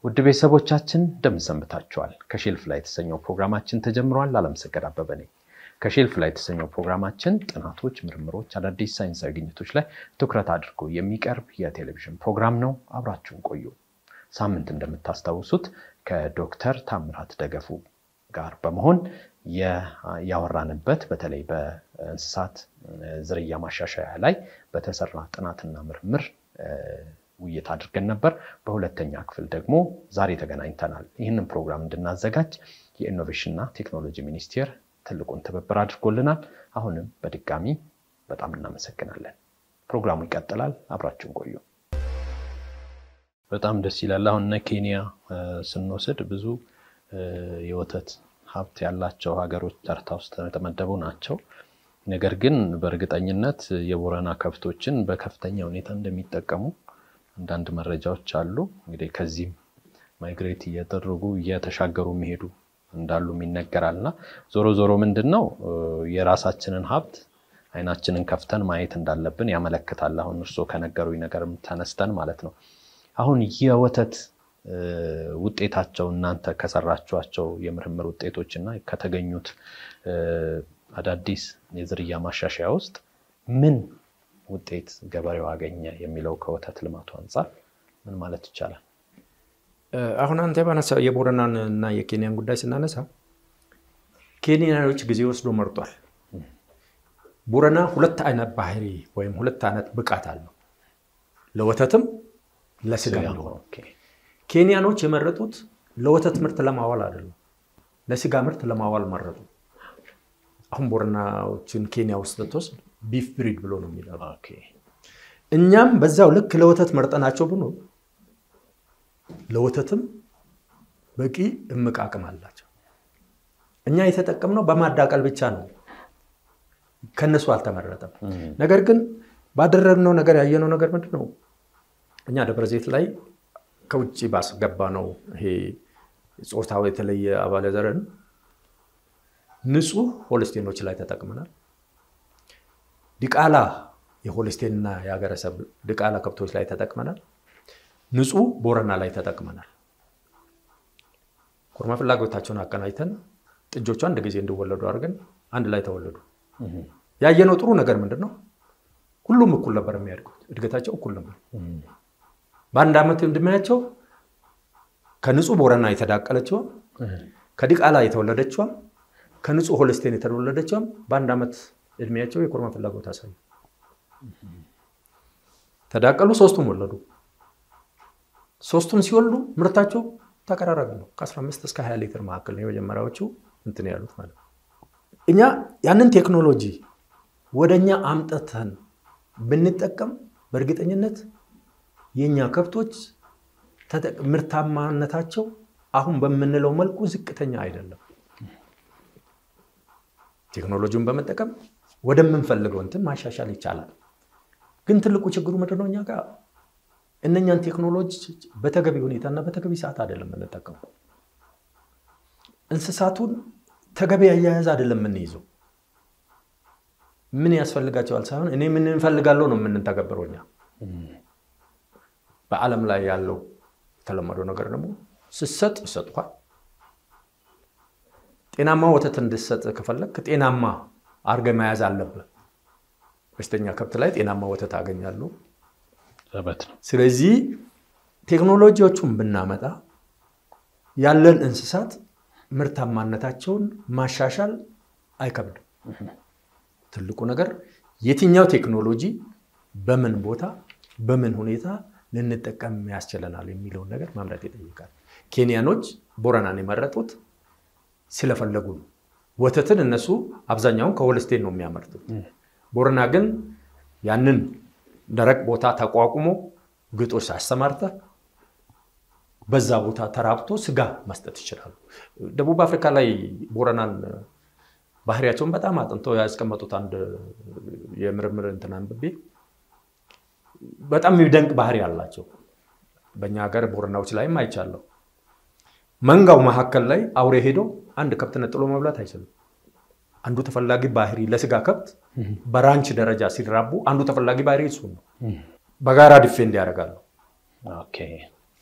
ውድ ቤተሰቦቻችን እንደምን ሰንብታችኋል? ከሼልፍ ላይ የተሰኘው ፕሮግራማችን ተጀምሯል። አለምሰገድ አበበ ነኝ። ከሼልፍ ላይ የተሰኘው ፕሮግራማችን ጥናቶች፣ ምርምሮች፣ አዳዲስ ሳይንሳዊ ግኝቶች ላይ ትኩረት አድርጎ የሚቀርብ የቴሌቪዥን ፕሮግራም ነው። አብራችሁን ቆዩ። ሳምንት እንደምታስታውሱት ከዶክተር ታምራት ደገፉ ጋር በመሆን ያወራንበት በተለይ በእንስሳት ዝርያ ማሻሻያ ላይ በተሰራ ጥናትና ምርምር ውይይት አድርገን ነበር። በሁለተኛ ክፍል ደግሞ ዛሬ ተገናኝተናል። ይህንን ፕሮግራም እንድናዘጋጅ የኢኖቬሽንና ቴክኖሎጂ ሚኒስቴር ትልቁን ትብብር አድርጎልናል። አሁንም በድጋሚ በጣም እናመሰግናለን። ፕሮግራሙ ይቀጥላል። አብራችሁን ቆዩ። በጣም ደስ ይላል። አሁን ኬንያ ስንወስድ ብዙ የወተት ሀብት ያላቸው ሀገሮች ተርታ ውስጥ ተመደቡ ናቸው። ነገር ግን በእርግጠኝነት የቦረና ከብቶችን በከፍተኛ ሁኔታ እንደሚጠቀሙ አንዳንድ መረጃዎች አሉ። እንግዲህ ከዚህም ማይግሬት እያደረጉ እየተሻገሩ የሚሄዱ እንዳሉ ይነገራልና ዞሮ ምንድነው የራሳችንን ሀብት አይናችንን ከፍተን ማየት እንዳለብን ያመለክታል። አሁን እርሶ ከነገሩኝ ነገርም ተነስተን ማለት ነው። አሁን የወተት ውጤታቸው እናንተ ከሰራችኋቸው የምርምር ውጤቶችና ከተገኙት አዳዲስ የዝርያ ማሻሻያ ውስጥ ምን ውጤት ገበሬው አገኘ የሚለው ከወተት ልማቱ አንፃር ምን ማለት ይቻላል? አሁን አንተ ባነሳው የቦረናንና የኬንያን ጉዳይ ስናነሳ ኬንያኖች ጊዜ ወስዶ መርጧል። ቦረና ሁለት አይነት ባህሪ ወይም ሁለት አይነት ብቃት አለው፣ ለወተትም ለስጋም ነው። ኬንያኖች የመረጡት ለወተት ምርት ለማዋል አይደለም፣ ለስጋ ምርት ለማዋል መረጡ። አሁን ቦረናዎችን ኬንያ ውስጥ ተወስድ ቢፍ ብሪድ ብሎ ነው የሚለው። እኛም በዛው ልክ ለወተት መርጠናቸው ብሎ ለወተትም በቂ እምቅ አቅም አላቸው። እኛ የተጠቀምነው በማዳቀል ብቻ ነው፣ ከነሱ አልተመረጠም። ነገር ግን ባደረግነው ነገር ያየነው ነገር ምንድነው? እኛ ደብረ ዘይት ላይ ከውጪ ባስገባ ነው ይሄ ጾታው የተለየ አባለ ዘርን ንጹህ ሆልስቴኖች ላይ ተጠቅመናል። ዲቃላ የሆልስቴንና ያገረሰብ ዲቃላ ከብቶች ላይ ተጠቅመናል። ንጹህ ቦረና ላይ ተጠቅመናል። ኮርማ ፍላጎታቸውን አቀናጅተን ጥጆቹ አንድ ጊዜ እንዲወለዱ አድርገን አንድ ላይ ተወለዱ። ያየነው ጥሩ ነገር ምንድነው? ሁሉም እኩል ነበር የሚያድጉት፣ እድገታቸው እኩል ነበር። በአንድ አመት እንደማያቸው ከንጹህ ቦረና የተዳቀለችው ከዲቃላ የተወለደችው ከንጹህ ሆልስቴን የተወለደችው በአንድ አመት እድሜያቸው የኮርማ ፍላጎት አሳዩ። ተዳቀሉ፣ ሶስቱም ወለዱ። ሶስቱም ሲወልዱ ምርታቸው ተቀራራቢ ነው። ከ15 እስከ 20 ሊትር ማዕከል ነው የመጀመሪያዎቹ እንትን ያሉት ማለት ነው። እኛ ያንን ቴክኖሎጂ ወደኛ አምጥተን ብንጠቀም በእርግጠኝነት የኛ ከብቶች ምርታማነታቸው አሁን በመንለው መልኩ ዝቅተኛ አይደለም። ቴክኖሎጂውን በመጠቀም ወደምንፈልገው እንትን ማሻሻል ይቻላል። ግን ትልቁ ችግሩ ምንድነው? እኛ ጋር እነኛን ቴክኖሎጂ በተገቢ ሁኔታና በተገቢ ሰዓት አይደለም የምንጠቀመው። እንስሳቱን ተገቢ አያያዝ አይደለም የምንይዘው። ምን ያስፈልጋቸዋል ሳይሆን እኔ ምን እንፈልጋለሁ ነው የምንተገብረው እኛ። በዓለም ላይ ያለው ተለመደው ነገር ደግሞ ስሰጥ ይሰጥኳል። ጤናማ ወተት እንድሰጥ ከፈለክ ጤናማ አርገ መያዝ አለበት። በሽተኛ ከብት ላይ ጤናማ ወተት አገኛለሁ ዘበት ነው። ስለዚህ ቴክኖሎጂዎቹን ብናመጣ ያለን እንስሳት ምርታማነታቸውን ማሻሻል አይከብድም። ትልቁ ነገር የትኛው ቴክኖሎጂ በምን ቦታ በምን ሁኔታ ልንጠቀም ያስችለናል የሚለው ነገር ማምረት ይጠይቃል። ኬንያኖች ቦረናን የመረጡት ስለፈለጉ ነው። ወተትን እነሱ አብዛኛውን ከሆልስቴን ነው የሚያመርቱት። ቦረና ግን ያንን ደረቅ ቦታ ተቋቁሞ ግጦሽ አስተማርተ በዛ ቦታ ተራብቶ ስጋ መስጠት ይችላሉ። ደቡብ አፍሪካ ላይ ቦረናን ባህሪያቸውን በጣም አጥንተው ያስቀመጡት አንድ የምርምር እንትናን በቤ በጣም የሚደንቅ ባህሪ አላቸው። በእኛ ሀገር ቦረናዎች ላይም አይቻለው። መንጋው መሐከል ላይ አውሬ ሄዶ አንድ ከብት ነጥሎ መብላት አይችልም። አንዱ ተፈላጊ ባህሪ ለስጋ ከብት በራንች ደረጃ ሲራቡ አንዱ ተፈላጊ ባህሪ እሱ ነው። በጋራ ዲፌንድ ያደርጋሉ።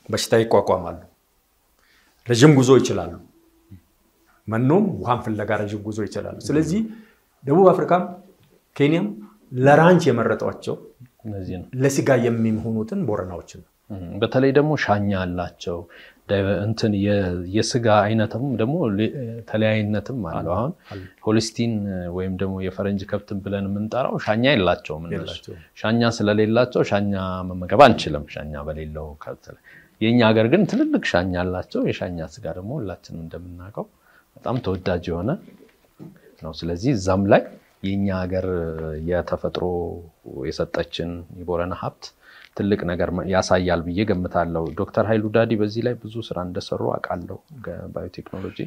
በሽታ ይቋቋማሉ። ረጅም ጉዞ ይችላሉ መኖም ውሃን ፍለጋ ረጅም ጉዞ ይችላሉ ስለዚህ ደቡብ አፍሪካም ኬንያም ለራንች የመረጧቸው እነዚህ ነው ለስጋ የሚሆኑትን ቦረናዎችን በተለይ ደግሞ ሻኛ አላቸው እንትን የስጋ አይነትም ደግሞ ተለያይነትም አለው አሁን ሆሊስቲን ወይም ደግሞ የፈረንጅ ከብትን ብለን የምንጠራው ሻኛ የላቸውም እነሱ ሻኛ ስለሌላቸው ሻኛ መመገብ አንችልም ሻኛ በሌለው ከብት የኛ ሀገር ግን ትልልቅ ሻኛ አላቸው የሻኛ ስጋ ደግሞ ሁላችንም እንደምናውቀው በጣም ተወዳጅ የሆነ ነው ስለዚህ ዛም ላይ የኛ ሀገር የተፈጥሮ የሰጠችን የቦረና ሀብት ትልቅ ነገር ያሳያል ብዬ ገምታለሁ ዶክተር ኃይሉ ዳዲ በዚህ ላይ ብዙ ስራ እንደሰሩ አቃለው ባዮቴክኖሎጂ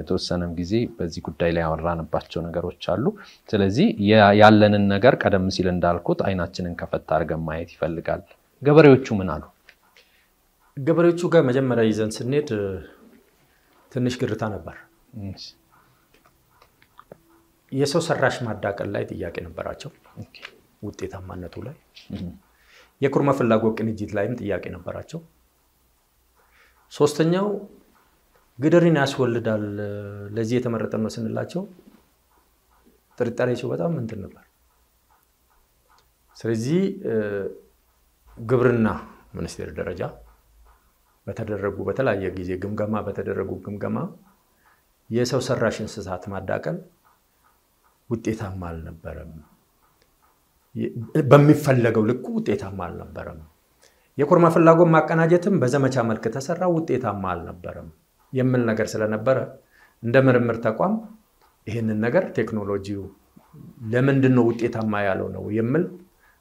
ተወሰነም ጊዜ በዚህ ጉዳይ ላይ ያወራንባቸው ነገሮች አሉ ስለዚህ ያለንን ነገር ቀደም ሲል እንዳልኩት አይናችንን ከፈታ አርገን ማየት ይፈልጋል ገበሬዎቹ ምን አሉ ገበሬዎቹ ጋር መጀመሪያ ይዘን ስንሄድ ትንሽ ግርታ ነበር የሰው ሰራሽ ማዳቀል ላይ ጥያቄ ነበራቸው ውጤታማነቱ ላይ የኩርማ ፍላጎት ቅንጅት ላይም ጥያቄ ነበራቸው ሶስተኛው ግደሪን ያስወልዳል ለዚህ የተመረጠ ነው ስንላቸው ጥርጣሬው በጣም እንትን ነበር ስለዚህ ግብርና ሚኒስቴር ደረጃ በተደረጉ በተለያየ ጊዜ ግምገማ በተደረጉ ግምገማ የሰው ሰራሽ እንስሳት ማዳቀል ውጤታማ አልነበረም በሚፈልገው ልኩ ውጤታማ አልነበረም የኩርማ ፍላጎት ማቀናጀትም በዘመቻ መልክ ተሰራ ውጤታማ አልነበረም የሚል ነገር ስለነበረ እንደ ምርምር ተቋም ይሄንን ነገር ቴክኖሎጂው ለምንድን ነው ውጤታማ ያለው ነው የሚል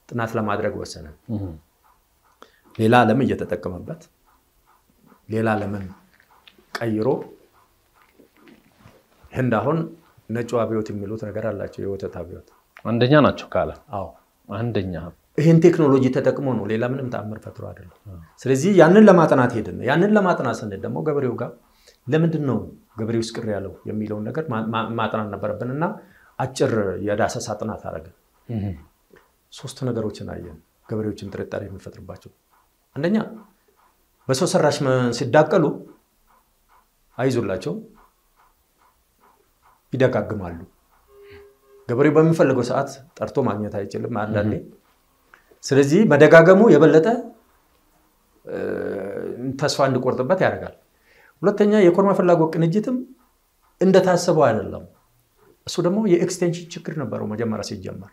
ጥናት ለማድረግ ወሰነ ሌላ ዓለም እየተጠቀመበት ሌላ ዓለምን ቀይሮ ህንድ አሁን ነጭ አብዮት የሚሉት ነገር አላቸው የወተት አብዮት አንደኛ ናቸው ካለ አዎ አንደኛ ይሄን ቴክኖሎጂ ተጠቅሞ ነው ሌላ ምንም ተአምር ፈጥሮ አይደለም ስለዚህ ያንን ለማጥናት ሄድን ያንን ለማጥናት ስንል ደግሞ ገበሬው ጋር ለምንድን ነው ገበሬው ስቅር ያለው የሚለው ነገር ማጥናት ነበርብንና አጭር የዳሰሳ ጥናት አደረግን ሶስት ነገሮችን አየን ገበሬዎችን ጥርጣሬ የሚፈጥርባቸው አንደኛ በሰው ሰራሽ ሲዳቀሉ አይዞላቸው ይደጋግማሉ ገበሬው በሚፈልገው ሰዓት ጠርቶ ማግኘት አይችልም አንዳንዴ ስለዚህ መደጋገሙ የበለጠ ተስፋ እንዲቆርጥበት ያደርጋል ሁለተኛ የኩርማ ፍላጎት ቅንጅትም እንደታሰበው አይደለም እሱ ደግሞ የኤክስቴንሽን ችግር ነበረው መጀመሪያ ሲጀመር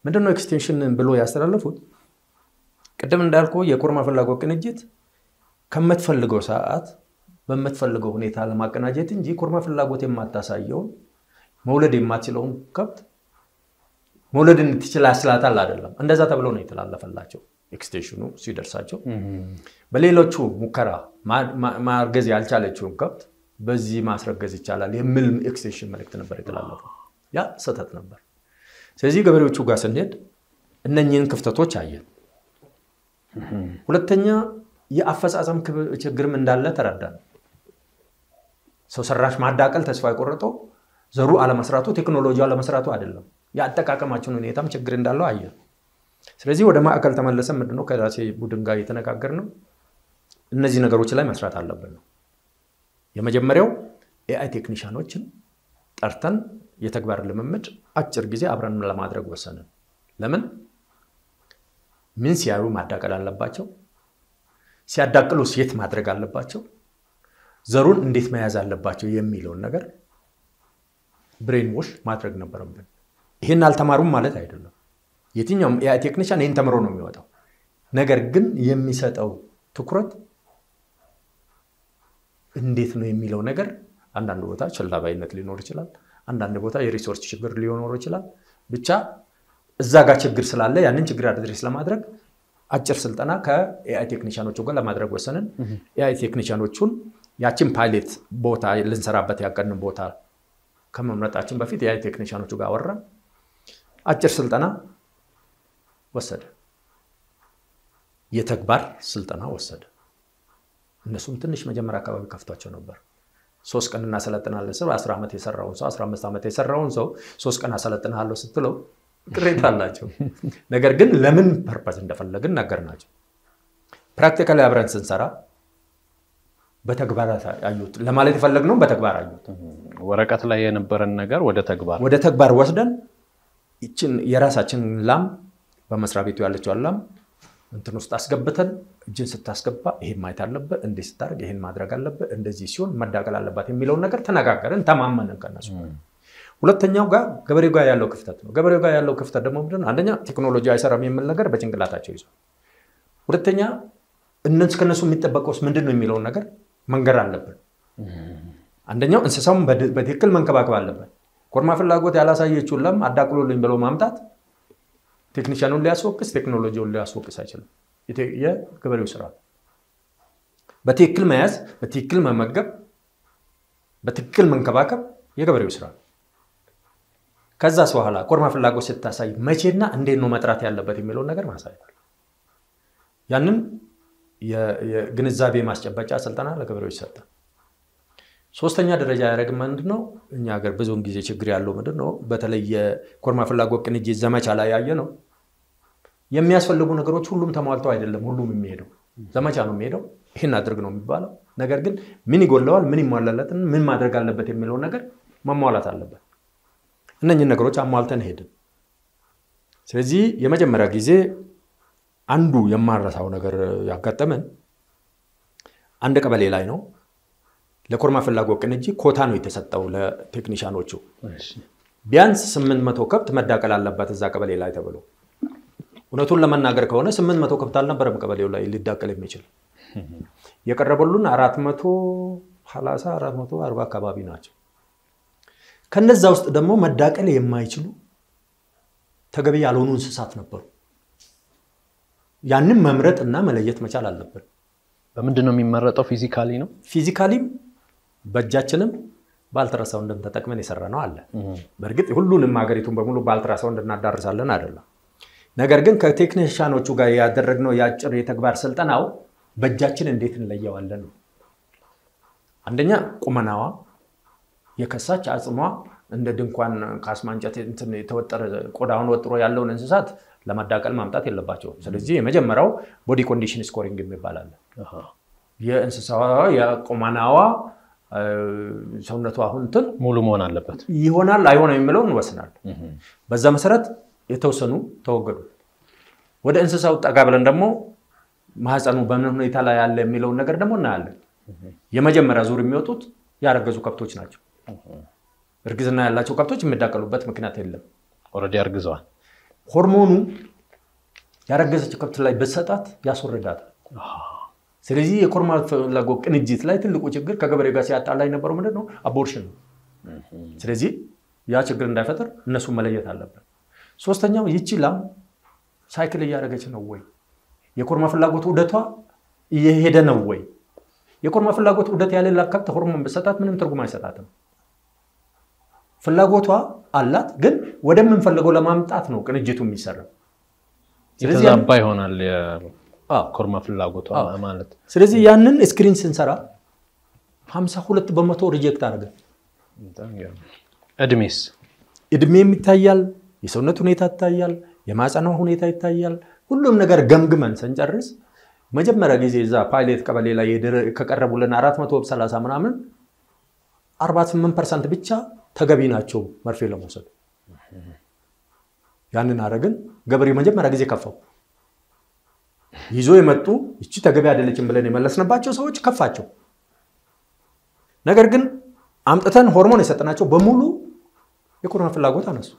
ምንድነው ኤክስቴንሽን ብሎ ያስተላልፉት ቀደም እንዳልኩ የኩርማ ፍላጎት ቅንጅት ከመትፈልገው ሰዓት በመትፈልገው ሁኔታ ለማቀናጀት እንጂ ኩርማ ፍላጎት የማታሳየው መውለድ የማትችለውን ከብት መውለድ እንድትችል አስላታል አይደለም እንደዛ ተብሎ ነው የተላለፈላቸው ኤክስቴንሽኑ ሲደርሳቸው በሌሎቹ ሙከራ ማርገዝ ያልቻለችው ከብት በዚህ ማስረገዝ ይቻላል የሚል ኤክስቴንሽን መልእክት ነበር የተላለፈው ያ ሰተት ነበር ስለዚህ ገበሬዎቹ ጋር ስንሄድ እነኚህን ክፍተቶች አየን ሁለተኛ የአፈጻጸም ችግርም እንዳለ ተረዳን ሰው ሰራሽ ማዳቀል ተስፋ የቆረጠው ዘሩ አለመስራቱ ቴክኖሎጂው አለመስራቱ አይደለም ያጠቃቀማችን ሁኔታም ችግር እንዳለው አየን ስለዚህ ወደ ማዕከል ተመለሰን ምንድነው ከራሴ ቡድን ጋር የተነጋገርነው እነዚህ ነገሮች ላይ መስራት አለብን ነው የመጀመሪያው ኤአይ ቴክኒሻኖችን ጠርተን የተግባር ልምምድ አጭር ጊዜ አብረን ለማድረግ ወሰንን ለምን ምን ሲያዩ ማዳቀል አለባቸው ሲያዳቅሉ ሴት ማድረግ አለባቸው ዘሩን እንዴት መያዝ አለባቸው የሚለው ነገር ብሬን ዋሽ ማድረግ ነበርብን ይሄን አልተማሩም ማለት አይደለም የትኛውም ኤአይ ቴክኒሻን ይሄን ተምሮ ነው የሚወጣው ነገር ግን የሚሰጠው ትኩረት እንዴት ነው የሚለው ነገር አንዳንድ ቦታ ቸልታባይነት ሊኖር ይችላል አንዳንድ ቦታ የሪሶርስ ችግር ሊኖር ይችላል ብቻ እዛ ጋር ችግር ስላለ ያንን ችግር አድሬስ ለማድረግ አጭር ስልጠና ከኤአይ ቴክኒሻኖቹ ጋር ለማድረግ ወሰንን ኤአይ ቴክኒሻኖቹን ያችን ፓይለት ቦታ ልንሰራበት ያቀንን ቦታ ከመምረጣችን በፊት ኤአይ ቴክኒሻኖቹ ጋር አወራን አጭር ስልጠና ወሰደ የተግባር ስልጠና ወሰደ እነሱም ትንሽ መጀመሪያ አካባቢ ከፍቷቸው ነበር 3 ቀን እናሰለጥናለን ሰው 10 አመት የሰራውን ሰው 15 አመት የሰራውን ሰው 3 ቀን አሰለጥናለሁ ስትለው ቅሬታ አላቸው ነገር ግን ለምን ፐርፐዝ እንደፈለግን ነገርናቸው ፕራክቲካሊ አብረን ስንሰራ በተግባር አዩት ለማለት የፈለግነው በተግባር አዩት ወረቀት ላይ የነበረን ነገር ወደ ተግባር ወስደን እቺን የራሳችን ላም በመስሪያ ቤቱ ያለችው ላም እንትን ውስጥ አስገብተን እጅን ስታስገባ ይሄን ማየት አለበት እንዴት ስታርግ ይሄን ማድረግ አለበት እንደዚህ ሲሆን መዳቀል አለበት የሚለው ነገር ተነጋገርን ተማመንን ከነሱ ሁለተኛው ጋር ገበሬው ጋር ያለው ክፍተት ነው ገበሬው ጋር ያለው ክፍተት ደግሞ ምንድነው አንደኛ ቴክኖሎጂ አይሰራም የሚል ነገር በጭንቅላታቸው ይዟል ሁለተኛ እነሱ ከነሱ የሚጠበቀውስ ምንድነው የሚለው ነገር መንገር አለበት አንደኛው እንስሳውን በትክክል መንከባከብ አለበት ኮርማ ፍላጎት ያላሳየችው ለም አዳቅሎልኝ ብሎ ማምጣት ቴክኒሻኑን ሊያስወቅስ ቴክኖሎጂውን ሊያስወቅስ አይችልም የገበሬው ስራ በትክክል መያዝ በትክክል መመገብ በትክክል መንከባከብ የገበሬው ስራ ከዛስ በኋላ ኮርማ ፍላጎት ስታሳይ መቼና እንዴት ነው መጥራት ያለበት የሚለው ነገር ማሳየት ያንን የግንዛቤ ማስጨበጫ ስልጠና ለገበሬዎች ሰጠ ሶስተኛ ደረጃ ያደረግ ምንድነው እኛ ሀገር ብዙውን ጊዜ ችግር ያለው ምንድነው በተለይ የኮርማ ፍላጎት ቅንጅት ዘመቻ ላይ ያየ ነው የሚያስፈልጉ ነገሮች ሁሉም ተሟልተው አይደለም ሁሉም የሚሄደው ዘመቻ ነው የሚሄደው ይሄን አድርግ ነው የሚባለው ነገር ግን ምን ይጎለዋል ምን ይሟላላትን ምን ማድረግ አለበት የሚለው ነገር መሟላት አለበት እነኚህ ነገሮች አሟልተን ሄድን ስለዚህ የመጀመሪያ ጊዜ አንዱ የማረሳው ነገር ያጋጠመን አንድ ቀበሌ ላይ ነው ለኮርማ ፍላጎት ቅንጅት ኮታ ነው የተሰጠው ለቴክኒሻኖቹ ቢያንስ 800 ከብት መዳቀል አለበት እዛ ቀበሌ ላይ ተብሎ እውነቱን ለመናገር ከሆነ 800 ከብት አልነበረም ቀበሌው ላይ ሊዳቀል የሚችል የቀረበሉን 430 440 አካባቢ ናቸው ከነዛ ውስጥ ደግሞ መዳቀል የማይችሉ ተገቢ ያልሆኑ እንስሳት ነበሩ ያንን መምረጥና መለየት መቻል አለበት በምንድነው የሚመረጠው ፊዚካሊ ነው ፊዚካሊ በእጃችንም ባልትራሳውንድ ተጠቅመን የሰራነው አለ በርግጥ ሁሉንም ሀገሪቱን በሙሉ ባልትራሳውንድ እናዳርሳለን አይደለም ነገር ግን ከቴክኒሻኖቹ ጋር ያደረግነው ያጭር የተግባር ስልጠናው በእጃችን እንዴት እንለየዋለን አንደኛ ቁመናዋ የከሳች አጽሟ እንደ ድንኳን ካስማንጨት እንትን የተወጠረ ቆዳውን ወጥሮ ያለውን እንስሳት ለማዳቀል ማምጣት የለባቸው ስለዚህ የመጀመሪያው ቦዲ ኮንዲሽን ስኮሪንግ የሚባል አለ የእንስሳዋ የቁመናዋ ሰውነቷ አሁን እንትን ሙሉ መሆን አለበት ይሆናል አይሆንም የሚለው እንወስናል በዛ መሰረት የተወሰኑ ተወገዱ ወደ እንስሳው ጠጋ ብለን ደግሞ ማህፀኑ በምን ሁኔታ ላይ ያለ የሚለው ነገር ደግሞ እናያለን የመጀመሪያ ዙር የሚወጡት ያረገዙ ከብቶች ናቸው እርግዝና ያላቸው ከብቶች የሚዳቀሉበት ምክንያት የለም ኦሬዲ አርግዘዋል ሆርሞኑ ያረገዘች ከብት ላይ በሰጣት ያስወርዳታል ስለዚህ የኮርማ ፍላጎት ቅንጅት ላይ ትልቁ ችግር ከገበሬ ጋር ሲያጣላ የነበረው ምንድነው አቦርሽን ስለዚህ ያ ችግር እንዳይፈጠር እነሱ መለየት አለበት ሶስተኛው ይቺ ላም ሳይክል ያረገች ነው ወይ የኮርማ ፍላጎት ዑደቷ እየሄደ ነው ወይ የኮርማ ፍላጎት ዑደት ያለላ ከብት ሆርሞን በሰጣት ምንም ትርጉም አይሰጣትም ፍላጎቷ አላት ግን ወደምን ፈልገው ለማምጣት ነው ቅንጅቱ የሚሰራው ስለዚህ አባ ይሆናል የኮርማ ፍላጎቷ ማለት ስለዚህ ያንን ስክሪን ስንሰራ 52% ሪጀክት አደረገ እድሜም ይታያል የሰውነት ሁኔታ ይታያል የማህፀኗ ሁኔታ ይታያል ሁሉም ነገር ገምግመን ሰንጨርስ መጀመሪያ ጊዜ እዛ ፓይለት ቀበሌ ላይ ከቀረቡልን 430 ምናምን 48% ብቻ ተገቢ ናቸው መርፌ ለመውሰድ ያንን አረግን ገበሬ መጀመሪያ ጊዜ ከፋው ይዞ የመጡ እቺ ተገቢ አይደለችም ብለን የመለስነባቸው ሰዎች ከፋቸው ነገር ግን አምጥተን ሆርሞን የሰጠናቸው በሙሉ የኮርማ ፍላጎት አነሱ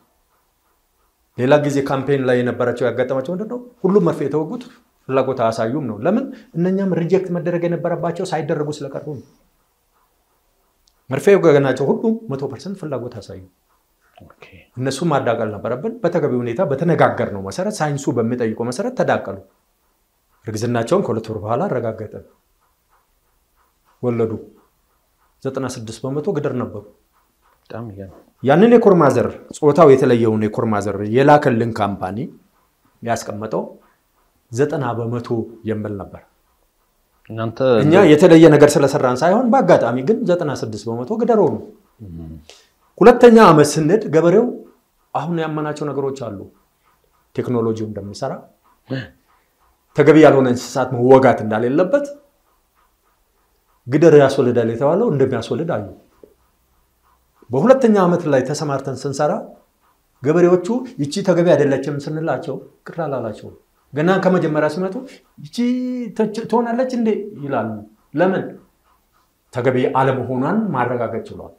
ሌላ ጊዜ ካምፔን ላይ የነበራቸው ያጋጠማቸው ምንድነው ሁሉ መርፌ የተወጉት ፍላጎት አሳዩም ነው ለምን እነኛም ሪጀክት መደረግ የነበረባቸው ሳይደረጉ ስለቀሩ ነው መርፌው ገናቸው ሁሉ 100% ፍላጎት አሳዩ ኦኬ እነሱ ማዳቀል ነበረብን በተገቢ ሁኔታ በተነጋገርነው መሰረት ሳይንሱ በሚጠይቀው መሰረት ተዳቀሉ እርግዝናቸውን ከሁለት ወር በኋላ አረጋገጠ ወለዱ 96% ግድር ነበሩ በጣም ያንን የኮርማ ዘር ጾታው የተለየውን የኮርማ ዘር የላከልን ካምፓኒ ያስቀመጠው 90% የሚል ነበር እኛ የተለየ ነገር ስለሰራን ሳይሆን በአጋጣሚ ግን 96% ግደር ሆኑ ሁለተኛ አመት ስንድ ገበሬው አሁን ያመናቸው ነገሮች አሉ ቴክኖሎጂው እንደሚሰራ ተገቢ ያልሆነ እንስሳት መወጋት እንዳለበት ግደር ያስወልዳል የተባለው እንደሚያስወልድ አዩ። በሁለተኛ ዓመት ላይ ተሰማርተን ስንሰራ ገበሬዎቹ ይቺ ተገቢ አይደለችም ስንላቸው ቅር አላላቸው። ገና ከመጀመሪያ ሲመጡ ይቺ ትሆናለች እንዴ ይላሉ። ለምን? ተገቢ አለመሆኗን ማረጋገጥ ችሏል።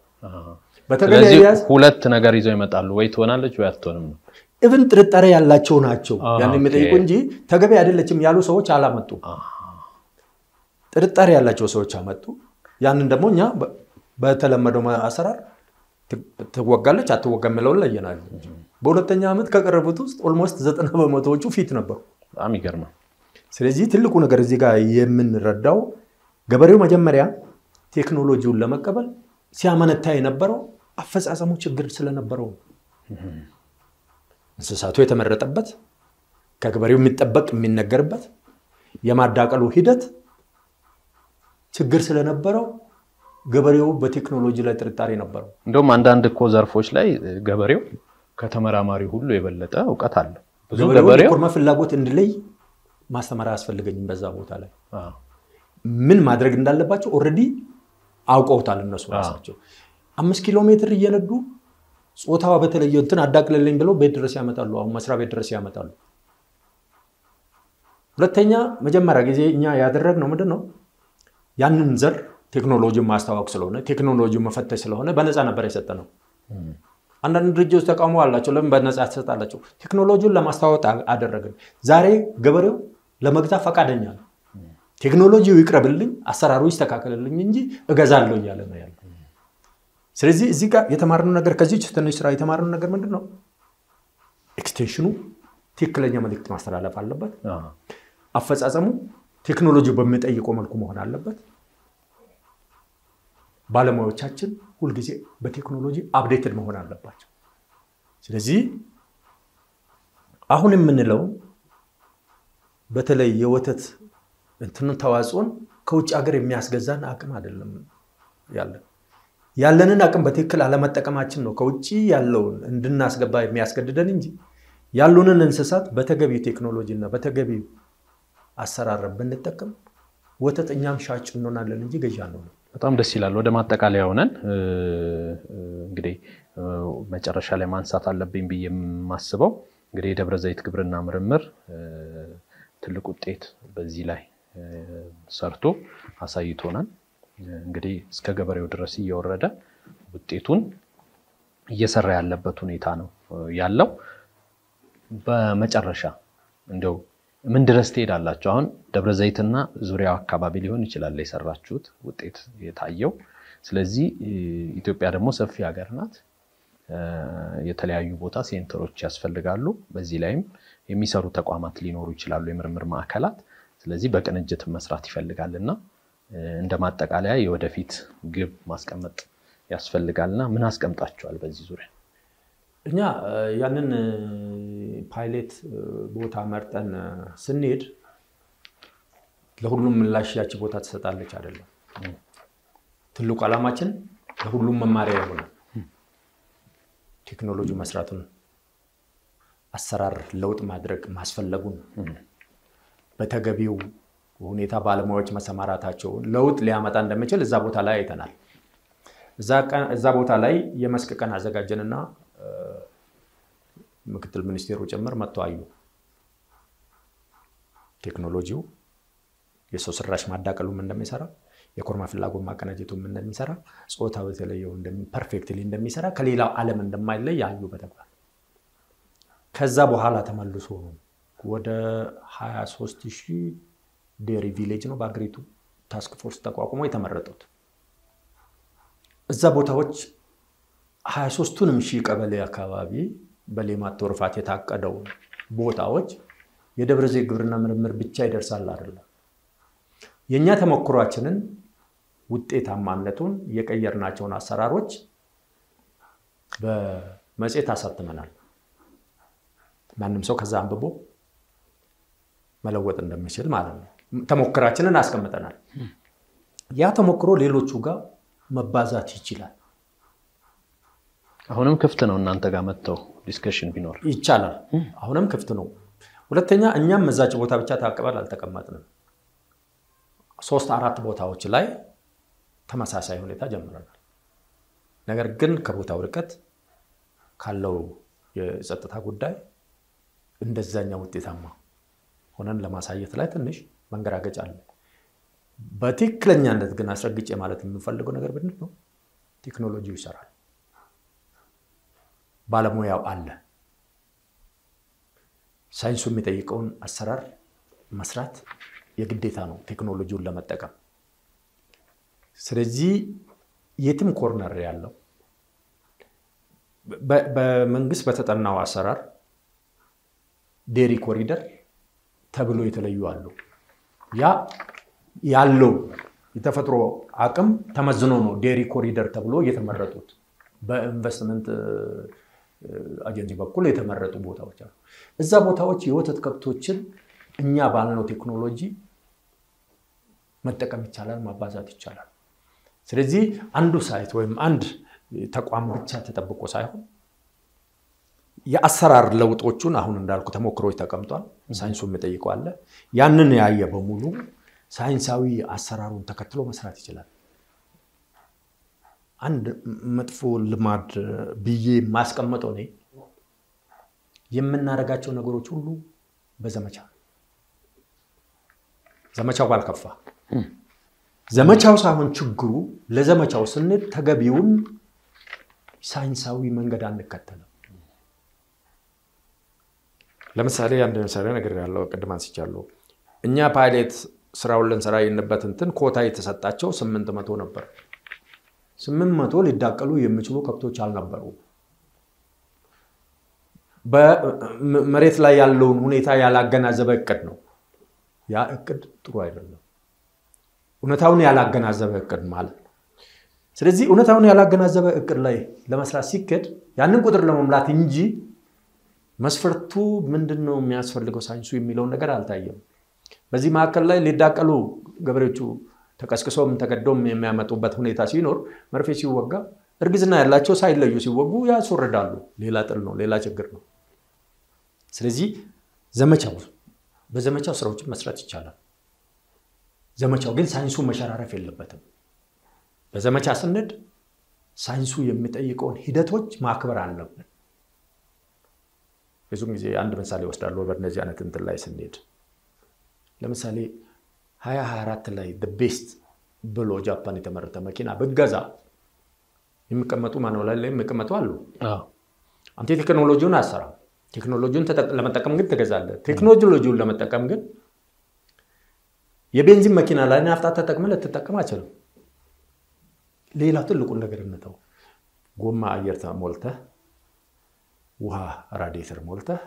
በተገቢ ሁለት ነገር ይዘው ይመጣሉ፣ ወይ ትሆናለች ወይ አትሆንም ነው። ኢቭን ጥርጣሬ ያላቸው ናቸው ያን የሚጠይቁ እንጂ ተገቢ አይደለችም ያሉ ሰዎች አላመጡ። ጥርጣሬ ያላቸው ሰዎች አመጡ። ያንን ደግሞ እኛ በተለመደው አሰራር ትወጋለች አትወጋም የሚለውን ለየናል። በሁለተኛ ዓመት ከቀረቡት ውስጥ ኦልሞስት 90%ዎቹ ፊት ነበሩ። በጣም ይገርማል። ስለዚህ ትልቁ ነገር እዚህ ጋር የምንረዳው ገበሬው መጀመሪያ ቴክኖሎጂውን ለመቀበል ሲያመነታ የነበረው አፈጻጸሙ ችግር ስለነበረው እንስሳቱ የተመረጠበት ከገበሬው የሚጠበቅ የሚነገርበት የማዳቀሉ ሂደት ችግር ስለነበረው ገበሬው በቴክኖሎጂ ላይ ጥርጣሬ ነበረው። እንደውም አንዳንድ እኮ ዘርፎች ላይ ገበሬው ከተመራማሪ ሁሉ የበለጠ ዕውቀት አለው። ብዙ ገበሬው ኮርማ ፍላጎት እንድለይ ማስተማር ያስፈልገኝም በዛ ቦታ ላይ ምን ማድረግ እንዳለባቸው ኦሬዲ አውቀውታል እነሱ ራሳቸው። 5 ኪሎ ሜትር እየነዱ ጾታዋ በተለየ እንትን አዳቅለልኝ ብለው ቤት ድረስ ያመጣሉ። አሁን መስሪያ ቤት ድረስ ያመጣሉ። ሁለተኛ መጀመሪያ ጊዜ እኛ ያደረግነው ምንድነው ያንን ዘር ቴክኖሎጂ ማስተዋወቅ ስለሆነ ቴክኖሎጂ መፈተሽ ስለሆነ በነፃ ነበር የሰጠነው። አንዳንድ ድርጅቶች ተቃውሞ አላቸው። ለምን በነፃ ተሰጣላቸው? ቴክኖሎጂውን ለማስተዋወቅ አደረግን። ዛሬ ገበሬው ለመግዛት ፈቃደኛ ነው። ቴክኖሎጂው ይቅረብልኝ አሰራሩ ይስተካከልልኝ እንጂ እገዛለሁ እያለ ነው ያለው። ስለዚህ እዚህ ጋር የተማርነው ነገር ከዚህ ትንሽ ስራ የተማርነው ነገር ምንድነው? ኤክስቴንሽኑ ትክክለኛ መልእክት ማስተላለፍ አለበት። አፈጻጸሙ ቴክኖሎጂ በሚጠይቀው መልኩ መሆን አለበት። ባለሙያዎቻችን ሁሉ ጊዜ በቴክኖሎጂ አፕዴትድ መሆን አለባቸው። ስለዚህ አሁን የምንለው በተለይ የወተት እንትን ተዋጽኦን ከውጭ ሀገር የሚያስገዛን አቅም አይደለም ያለንን አቅም በትክክል አለመጠቀማችን ነው ከውጭ ያለውን እንድናስገባ የሚያስገድደን እንጂ ያሉንን እንስሳት በተገቢው ቴክኖሎጂና በተገቢው አሰራር ብንጠቀም ወተትኛም ሻጭ እንሆናለን እንጂ ገዢ አንሆንም። በጣም ደስ ይላል። ወደ ማጠቃለያ ሆነን እንግዲህ መጨረሻ ላይ ማንሳት አለብኝ ብዬ የማስበው እንግዲህ የደብረ ዘይት ግብርና ምርምር ትልቅ ውጤት በዚህ ላይ ሰርቶ አሳይቶናል። እንግዲህ እስከ ገበሬው ድረስ እየወረደ ውጤቱን እየሰራ ያለበት ሁኔታ ነው ያለው። በመጨረሻ እንደው ምን ድረስ ትሄዳላችሁ? አሁን ደብረ ዘይትና ዙሪያው አካባቢ ሊሆን ይችላል የሰራችሁት ውጤት የታየው። ስለዚህ ኢትዮጵያ ደግሞ ሰፊ ሀገር ናት። የተለያዩ ቦታ ሴንተሮች ያስፈልጋሉ። በዚህ ላይም የሚሰሩ ተቋማት ሊኖሩ ይችላሉ፣ የምርምር ማዕከላት። ስለዚህ በቅንጅት መስራት ይፈልጋልና እንደማጠቃለያ የወደፊት ግብ ማስቀመጥ ያስፈልጋልና ምን አስቀምጣችኋል በዚህ ዙሪያ? እኛ ያንን ፓይሌት ቦታ መርጠን ስንሄድ ለሁሉም ምላሽ ያቺ ቦታ ተሰጣለች አይደለም። ትልቁ ዓላማችን ለሁሉም መማሪያ ይሆናል። ቴክኖሎጂ መስራቱን አሰራር ለውጥ ማድረግ ማስፈለጉን በተገቢው ሁኔታ ባለሙያዎች መሰማራታቸው ለውጥ ሊያመጣ እንደሚችል እዛ ቦታ ላይ አይተናል። እዛ ቦታ ላይ የመስክ ቀን አዘጋጀንና ምክትል ሚኒስቴሩ ጭምር መጥተው አዩ። ቴክኖሎጂው የሰው ሰራሽ ማዳቀሉም እንደሚሰራ የኮርማ ፍላጎት ማቀናጀቱም እንደሚሰራ ጾታው የተለየው ፐርፌክትሊ እንደሚሰራ ከሌላው ዓለም እንደማይለይ ያዩ በተግባር። ከዛ በኋላ ተመልሶ ወደ 23000 ዴሪ ቪሌጅ ነው በአገሪቱ ታስክ ፎርስ ተቋቁሞ የተመረጡት። እዛ ቦታዎች 23ቱንም ሺህ ቀበሌ አካባቢ በሌማት ተወርፋት የታቀደው ቦታዎች የደብረ ዘይት ግብርና ምርምር ብቻ ይደርሳል አይደለም። የኛ ተሞክሯችንን ውጤታማነቱን የቀየርናቸውን አሰራሮች በመጽሔት አሳትመናል። ማንም ሰው ከዛ አንብቦ መለወጥ እንደሚችል ማለት ነው። ተሞክራችንን አስቀምጠናል። ያ ተሞክሮ ሌሎቹ ጋር መባዛት ይችላል። አሁንም ክፍት ነው እናንተ ጋር መጥተው ዲስከሽን ቢኖር ይቻላል። አሁንም ክፍት ነው። ሁለተኛ እኛም መዛጭ ቦታ ብቻ ታቀበል አልተቀመጥንም። 3-4 ቦታዎች ላይ ተመሳሳይ ሁኔታ ጀምረናል። ነገር ግን ከቦታው ርቀት ካለው የጸጥታ ጉዳይ እንደዛኛው ውጤታማ ሆነን ለማሳየት ላይ ትንሽ መንገራገጭ አለ። በትክክለኛነት ግን አስረግጬ ማለት የምፈልገው ነገር ምንድን ነው? ቴክኖሎጂው ይሰራል፣ ባለሙያው አለ። ሳይንሱ የሚጠይቀውን አሰራር መስራት የግዴታ ነው ቴክኖሎጂውን ለመጠቀም። ስለዚህ የትም ኮርነር ያለው በመንግስት በተጠናው አሰራር ዴሪ ኮሪደር ተብሎ የተለዩ አሉ። ያ ያለው የተፈጥሮ አቅም ተመዝኖ ነው ዴሪ ኮሪደር ተብሎ የተመረጡት። በኢንቨስትመንት አጀንሲ በኩል የተመረጡ ቦታዎች አሉ። እዛ ቦታዎች የወተት ከብቶችን እኛ ባልነው ቴክኖሎጂ መጠቀም ይቻላል፣ ማባዛት ይቻላል። ስለዚህ አንዱ ሳይት ወይም አንድ ተቋም ብቻ ተጠብቆ ሳይሆን የአሰራር ለውጦቹን አሁን እንዳልኩ ተሞክሮች ተቀምጧል። ሳይንሱ የሚጠይቀው አለ። ያንን ያየ በሙሉ ሳይንሳዊ አሰራሩን ተከትሎ መስራት ይችላል። አንድ መጥፎ ልማድ ብዬ ማስቀመጠው ነው የምናደርጋቸው ነገሮች ሁሉ በዘመቻ ዘመቻው ባልከፋ ዘመቻው ሳይሆን ችግሩ ለዘመቻው ስንል ተገቢውን ሳይንሳዊ መንገድ አንከተልም። ለምሳሌ አንድ ምሳሌ ነገር ያለው ቅድም አንስቻለሁ። እኛ ፓይለት ስራውን ለንሰራ የነበረበት እንትን ኮታ የተሰጣቸው 800 ነበር። 800 ሊዳቀሉ የሚችሉ ከብቶች አልነበሩ። በመሬት ላይ ያለውን ሁኔታ ያላገናዘበ እቅድ ነው። ያ እቅድ ጥሩ አይደለም። እውነታውን ያላገናዘበ እቅድ ማለት ነው። ስለዚህ እውነታውን ያላገናዘበ እቅድ ላይ ለመስራት ሲከድ ያንን ቁጥር ለመምላት እንጂ መስፈርቱ ምንድነው የሚያስፈልገው ሳይንሱ የሚለው ነገር አልታየም። በዚህ ማዕከል ላይ ሊዳቀሉ ገበሬዎቹ ተቀስቅሶም ተገዶም የሚያመጡበት ሁኔታ ሲኖር መርፌ ሲወጋ እርግዝና ያላቸው ሳይለዩ ሲወጉ ያስወርዳሉ። ሌላ ጥል ነው፣ ሌላ ችግር ነው። ስለዚህ በዘመቻው ስራዎችን መስራት ይቻላል። ዘመቻው ግን ሳይንሱ መሸራረፍ የለበትም። በዘመቻ ስንድ ሳይንሱ የሚጠይቀውን ሂደቶች ማክበር አለብን። ብዙ ጊዜ አንድ ምሳሌ ወስዳለሁ በእነዚህ አይነት እንትን ላይ ስንሄድ ለምሳሌ 2024 ላይ the best ብሎ ጃፓን የተመረተ መኪና በገዛ የሚቀመጡ ማኑዋል ላይ የሚቀመጡ አሉ። አንተ ቴክኖሎጂውን አሰራ ቴክኖሎጂውን ለመጠቀም ግን ተገዛለህ። ቴክኖሎጂውን ለመጠቀም ግን የቤንዚን መኪና ላይ ናፍጣ ተጠቅመህ ልትጠቀም አትችልም። ሌላ ትልቁ ነገር እንተው። ጎማ አየር ሞልተህ ውሃ ራዲየተር ሞልተህ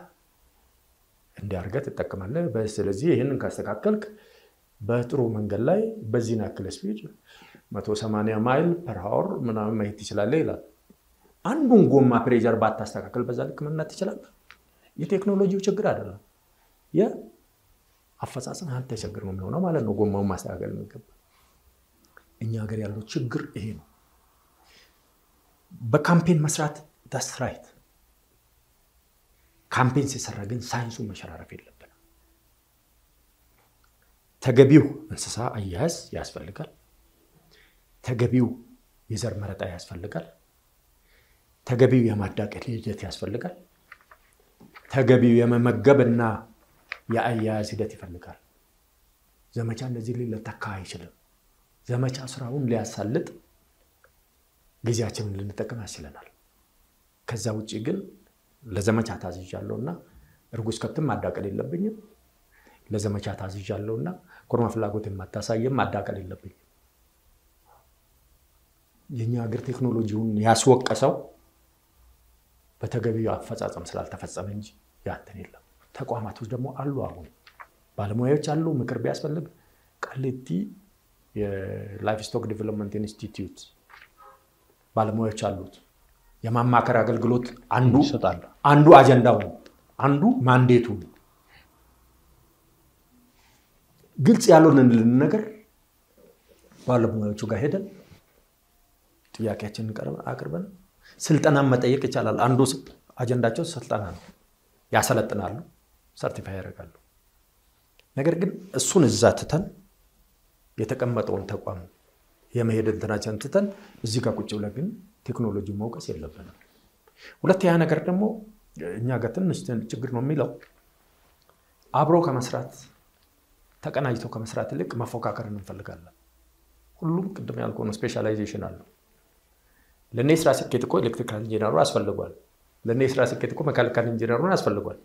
እንዲያርገት ተጠቅማለህ። ስለዚህ ይሄንን ካስተካከልክ በጥሩ መንገድ ላይ በዚህና ያክል ስፒድ 180 ማይል ፐር አወር ምናምን መሄድ ትችላለህ ይላል። አንዱን ጎማ ፕሬሸር ባታስተካከል በዛ ልክ መንዳት ትችላለህ። የቴክኖሎጂው ችግር አይደለም፣ የአፈጻጸም አንተ ችግር ነው የሚሆነው ማለት ነው። ጎማውን ማስተካከል ነው። እኛ ሀገር ያለው ችግር ይሄ ነው። በካምፔን መስራት that's right። ካምፔን ሲሰራ ግን ሳይንሱ መሸራረፍ የለበትም። ተገቢው እንስሳ አያያዝ ያስፈልጋል። ተገቢው የዘር መረጣ ያስፈልጋል። ተገቢው የማዳቀል ሂደት ያስፈልጋል። ተገቢው የመመገብና የአያያዝ ሂደት ይፈልጋል። ዘመቻ እንደዚህ ሊለተካ አይችልም። ዘመቻ ስራውን ሊያሳልጥ ጊዜያችንን ልንጠቀም ያስችለናል። ከዛ ውጪ ግን ለዘመቻ ታዝዣለሁና እርጉዝ ከብትም ማዳቀል የለብኝም። ለዘመቻ ታዝዣለሁና ኮርማ ፍላጎትን ማታሳየም ማዳቀል የለብኝም። የኛ ሀገር ቴክኖሎጂውን ያስወቀሰው በተገቢው አፈጻጸም ስላልተፈጸመ እንጂ ያንተን የለም። ተቋማቶች ደግሞ አሉ። አሁን ባለሙያዎች አሉ። ምክር ቢያስፈልግ ቃሊቲ የላይፍ ስቶክ ዲቨሎፕመንት ኢንስቲትዩት ባለሙያዎች አሉት። የማማከር አገልግሎት አንዱ አጀንዳው ነው፣ አንዱ ማንዴቱ ነው። ግልጽ ያልሆነልን ነገር ባለሙያዎቹ ጋር ሄደን ጥያቄያችንን አቅርበን ስልጠና መጠየቅ ይቻላል። አንዱ አጀንዳቸው ስልጠና ነው። ያሰለጥናሉ፣ ሰርቲፋይ ያደርጋሉ። ነገር ግን እሱን እዛ ትተን የተቀመጠውን ተቋም የመሄድ እንትናችን ትተን እዚህ ጋር ቁጭ ብለን ግን ቴክኖሎጂው መውቀስ የለብንም። ሁለተኛ ነገር ደግሞ እኛ ጋር ትንሽ ችግር ነው የሚለው አብሮ ከመስራት ተቀናጅቶ ከመስራት ይልቅ መፎካከርን እንፈልጋለን። ሁሉም ቅድም ያልኩት ነው ስፔሻላይዜሽን አለው። ለኔ ስራ ስኬት እኮ ኤሌክትሪካል ኢንጂነሩ ያስፈልጋል። ለኔ ስራ ስኬት እኮ ሜካኒካል ኢንጂነሩ ያስፈልጋል።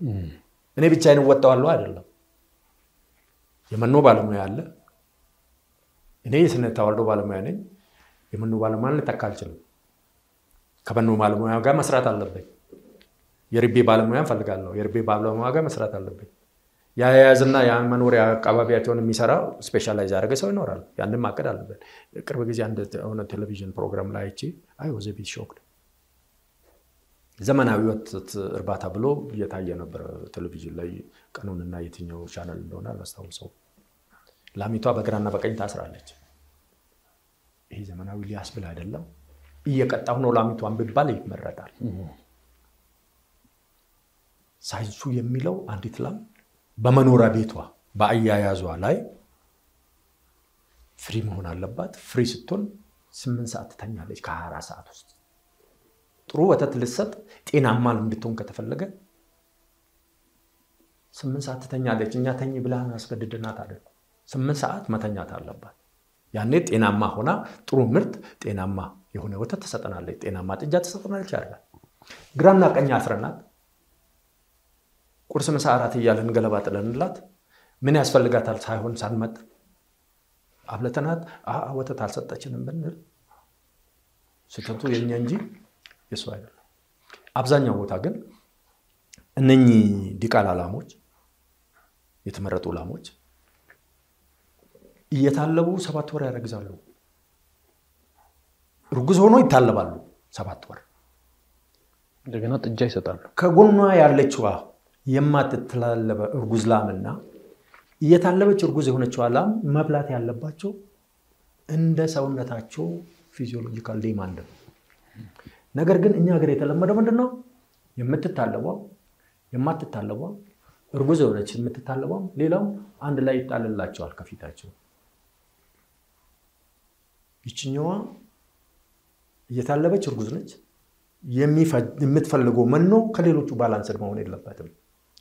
እኔ ብቻዬን ወጣዋለሁ አይደለም። የመኖ ባለሙያ አለ። እኔ የስነ ተዋልዶ ባለሙያ ነኝ። የመኖ ባለሙያን ልተካ አልችልም። ከመኖ ባለሙያ ጋር መስራት አለብኝ። የርቤ ባለሙያ እንፈልጋለሁ። የርቤ ባለሙያ ጋር መስራት አለብኝ። ያያዝና ያመኖሪያ አካባቢያቸውን የሚሰራ ስፔሻላይዝ ያደረገ ሰው ይኖራል። ያንን ማቀድ አለበት። ቅርብ ጊዜ አንድ ሆነ ቴሌቪዥን ፕሮግራም ላይ አይቼ አይ ወዘ ቢት ሾክድ ዘመናዊ ወተት እርባታ ብሎ እየታየ ነበር ቴሌቪዥን ላይ ቀኑንና የትኛው ቻናል እንደሆነ አላስታውሰው። ላሚቷ በግራና በቀኝ ታስራለች። ይሄ ዘመናዊ ሊያስብል አይደለም። እየቀጣው ነው ላሚቷን ቢባል ይመረጣል። ሳይንሱ የሚለው አንዲት ላም በመኖሪያ ቤቷ በአያያዟ ላይ ፍሪ መሆን አለባት። ፍሪ ስትሆን 8 ሰዓት ትተኛለች ከ24 ሰዓት ውስጥ። ጥሩ ወተት ልትሰጥ ጤናማ እንድትሆን ከተፈለገ 8 ሰዓት ትተኛለች። እኛ ተኝ ብላን አስገድደናት አይደል? 8 ሰዓት መተኛት አለባት። ያኔ ጤናማ ሆና ጥሩ ምርት ጤናማ የሆነ ወተት ትሰጠናለች። ጤናማ ጥጃ ትሰጠናለች አይደል? ግራና ቀኝ አስረናት ቁርስ ምሳ እራት እያልን ገለባ ጥለንላት ምን ያስፈልጋታል ሳይሆን ሳንመጥ አብለተናት ወተት አልሰጠችንም ብንል ስህተቱ የኛ እንጂ የሱ አይደለም። አብዛኛው ቦታ ግን እነኚህ ዲቃላ ላሞች የተመረጡ ላሞች እየታለቡ 7 ወር ያረግዛሉ። እርጉዝ ሆኖ ይታለባሉ 7 ወር። እንደገና ጥጃ ይሰጣሉ። ከጎኗ ያለችዋ የማትተላለበ እርጉዝ ላምና እየታለበች እርጉዝ የሆነችው ላም መብላት ያለባቸው እንደ ሰውነታቸው ፊዚዮሎጂካል ዲማንድ ነው። ነገር ግን እኛ ሀገር የተለመደው ምንድነው? የምትታለበው የማትታለበው እርጉዝ የሆነች የምትታለበው ሌላው አንድ ላይ ይጣልላቸዋል ከፊታቸው። ይችኛዋ እየታለበች እርጉዝ ነች። የምትፈልገው መኖ ከሌሎቹ ባላንስድ መሆን የለበትም።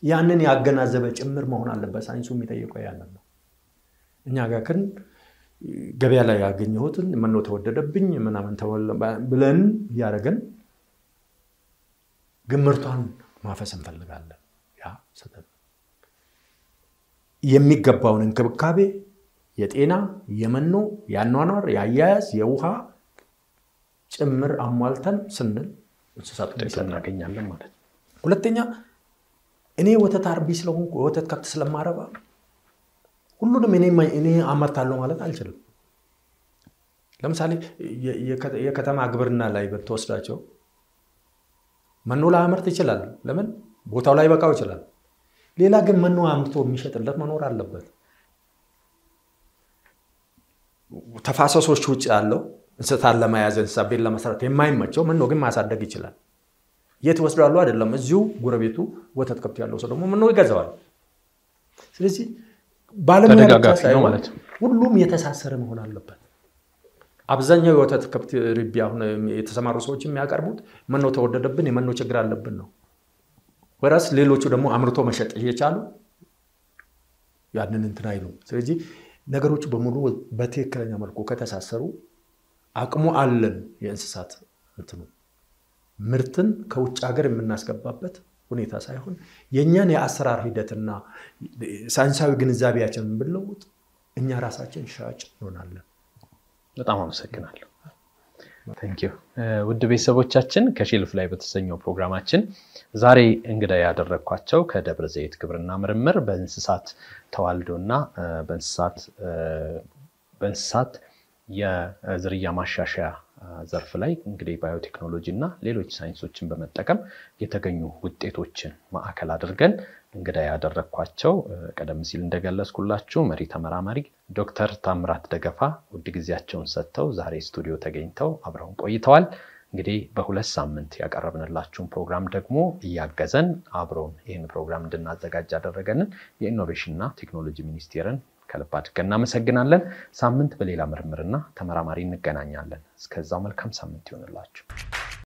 ያንን ያገናዘበ ጭምር መሆን አለበት። ሳይንሱ የሚጠይቀው ያንን ነው። እኛ ጋር ግን ገበያ ላይ ያገኘሁትን መኖ ተወደደብኝ ምናምን ብለን ያረገን ግምርቷን ማፈስ እንፈልጋለን። ያ ሰተት የሚገባውን እንክብካቤ የጤና የመኖ ያኗኗር ያያያዝ የውሃ ጭምር አሟልተን ስንል እንስሳቱን እናገኛለን ማለት ነው። ሁለተኛ እኔ ወተት አርቢ ስለሆንኩ ወተት ከብት ስለማረባ ሁሉንም እኔ አመርታለሁ ማለት አልችልም። ለምሳሌ የከተማ ግብርና ላይ በተወስዳቸው መኖ ላመርት ይችላል። ለምን ቦታው ላይ በቃው ይችላል። ሌላ ግን መኖ አምርቶ የሚሸጥለት መኖር አለበት። ተፋሰሶች ውጭ ያለው እንስሳት ለማያዝ እንስሳት ቤት ለመስራት የማይመቸው መኖ ግን ማሳደግ ይችላል። የት ወስዳሉ አይደለም እዚሁ ጎረቤቱ ወተት ከብት ያለው ሰው ደግሞ መኖ ይገዛዋል። ስለዚህ ባለሙያ ነው ማለት ሁሉም የተሳሰረ መሆን አለበት። አብዛኛው ወተት ከብት ርቢ አሁን የተሰማሩ ሰዎች የሚያቀርቡት መኖ ተወደደብን የመኖ ችግር አለብን ነው። ወራስ ሌሎቹ ደግሞ አምርቶ መሸጥ እየቻሉ ያንን እንትን አይሉ። ስለዚህ ነገሮች በሙሉ በትክክለኛ መልኩ ከተሳሰሩ አቅሙ አለን የእንስሳት እንትኑ ምርትን ከውጭ ሀገር የምናስገባበት ሁኔታ ሳይሆን የኛን የአሰራር ሂደትና ሳይንሳዊ ግንዛቤያችንን ብንለውጥ እኛ ራሳችን ሻጭ እንሆናለን። በጣም አመሰግናለሁ። ታንኪዩ። ውድ ቤተሰቦቻችን ከሼልፍ ላይ በተሰኘው ፕሮግራማችን ዛሬ እንግዳ ያደረኳቸው ከደብረ ዘይት ግብርና ምርምር በእንስሳት ተዋልዶና በእንስሳት የዝርያ ማሻሻያ ዘርፍ ላይ እንግዲህ ባዮቴክኖሎጂ እና ሌሎች ሳይንሶችን በመጠቀም የተገኙ ውጤቶችን ማዕከል አድርገን እንግዳ ያደረኳቸው ቀደም ሲል እንደገለጽኩላችሁ መሪ ተመራማሪ ዶክተር ታምራት ደገፋ ውድ ጊዜያቸውን ሰጥተው ዛሬ ስቱዲዮ ተገኝተው አብረውን ቆይተዋል። እንግዲህ በሁለት ሳምንት ያቀረብንላችሁን ፕሮግራም ደግሞ እያገዘን አብረውን ይህን ፕሮግራም እንድናዘጋጅ ያደረገንን የኢኖቬሽንና ቴክኖሎጂ ሚኒስቴርን ከልብ አድርገን እናመሰግናለን ሳምንት በሌላ ምርምርና ተመራማሪ እንገናኛለን እስከዛው መልካም ሳምንት ይሁንላችሁ